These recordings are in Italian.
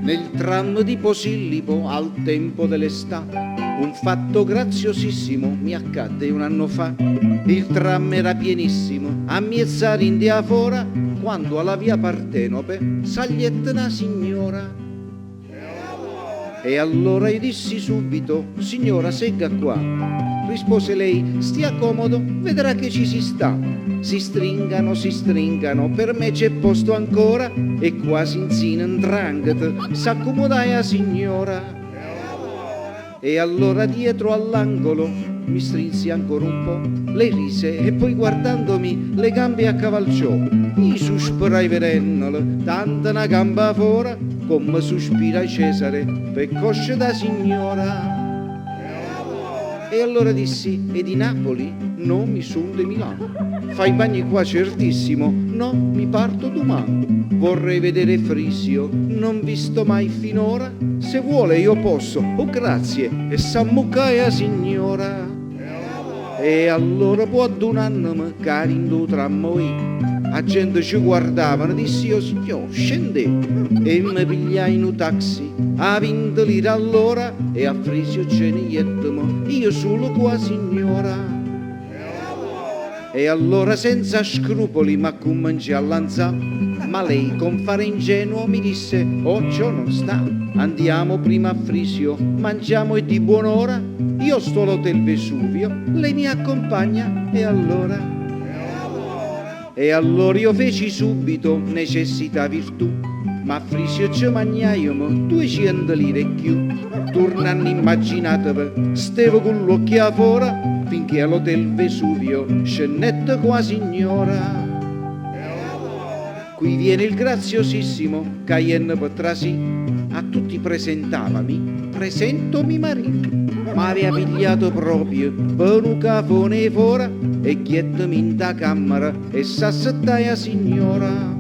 Nel tram di Posillipo al tempo dell'estate un fatto graziosissimo mi accadde un anno fa. Il tram era pienissimo, a miezzare in diafora, quando alla via Partenope sagliette una signora. E allora io dissi subito: signora, segga qua. Rispose lei: stia comodo, vedrà che ci si sta. Si stringano, per me c'è posto ancora. E quasi in 'ndrangheta s'accomodai a signora. E allora dietro all'angolo mi strinsi ancora un po', lei rise e poi guardandomi le gambe accavalciò. I sospirai vedendole, tanta una gamba fora, come sospira Cesare per cosce da signora. E allora dissi: e di Napoli? No, mi son di Milano. Fai bagni qua certissimo? No, mi parto domani. Vorrei vedere Frisio, non visto mai finora. Se vuole io posso, oh grazie, e s'ammuccai a signora. E allora può adunarmi, cari in due tramoi. La gente ci guardavano, dissi io: signor, scende. E mi pigliai in un taxi a 20 lire all'ora. E a Frisio ce ne jettomo, io solo qua signora. E allora senza scrupoli ma cominciai a lanzare. Ma lei con fare ingenuo mi disse: oh, ciò non sta, andiamo prima a Frisio, mangiamo e di buon'ora. Io sto all'Hotel Vesuvio, lei mi accompagna. E allora? E allora io feci subito necessità virtù, ma a Frisio ci mangiaiamo 200 lire e più. Tornando immaginatevi, stevo con l'occhio fuori, finché all'Hotel Vesuvio scennette qua signora. Qui viene il graziosissimo Cayenne Petrasì, a tutti presentavami, presentomi marito. Ma aveva pigliato proprio per un cafone fora e chiettami in da camera e s'assettai a signora.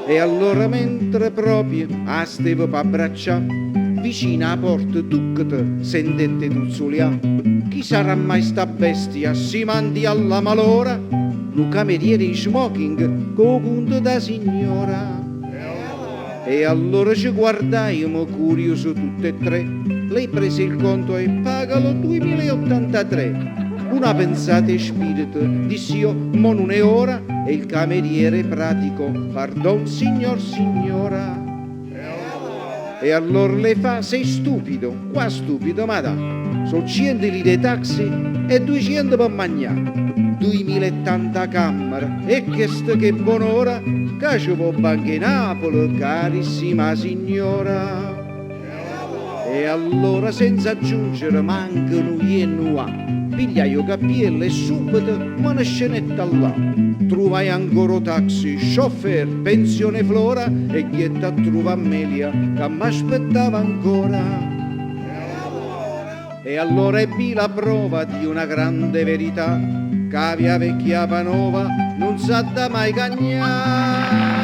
E allora mentre proprio a stevo per abbracciare, vicina a porta tuccate sentette tuzzulià. Chi sarà mai sta bestia? Si mandi alla malora. Lu cameriere in smoking co punto da signora. E allora ci guardaiamo curioso tutte e tre. Lei prese il conto e pagalo 2083. Una pensata e spirito, dissi io: mo non è ora. E il cameriere pratico: pardon signor signora. E allora le fa: sei stupido? Qua stupido, ma da, sono 100 lire taxi e 200 per mangiare. 2080 camera e che buon'ora, che ci può banche Napoli, carissima signora. E allora senza aggiungere manco noi e noi, pigliai cappiello e subito una scenetta là. Trovai ancora taxi, chauffeur, pensione Flora e chietta a trovare Amelia che m'aspettava ancora. E allora ebbi la prova di una grande verità, che via vecchia Panova non sa da mai cagnare.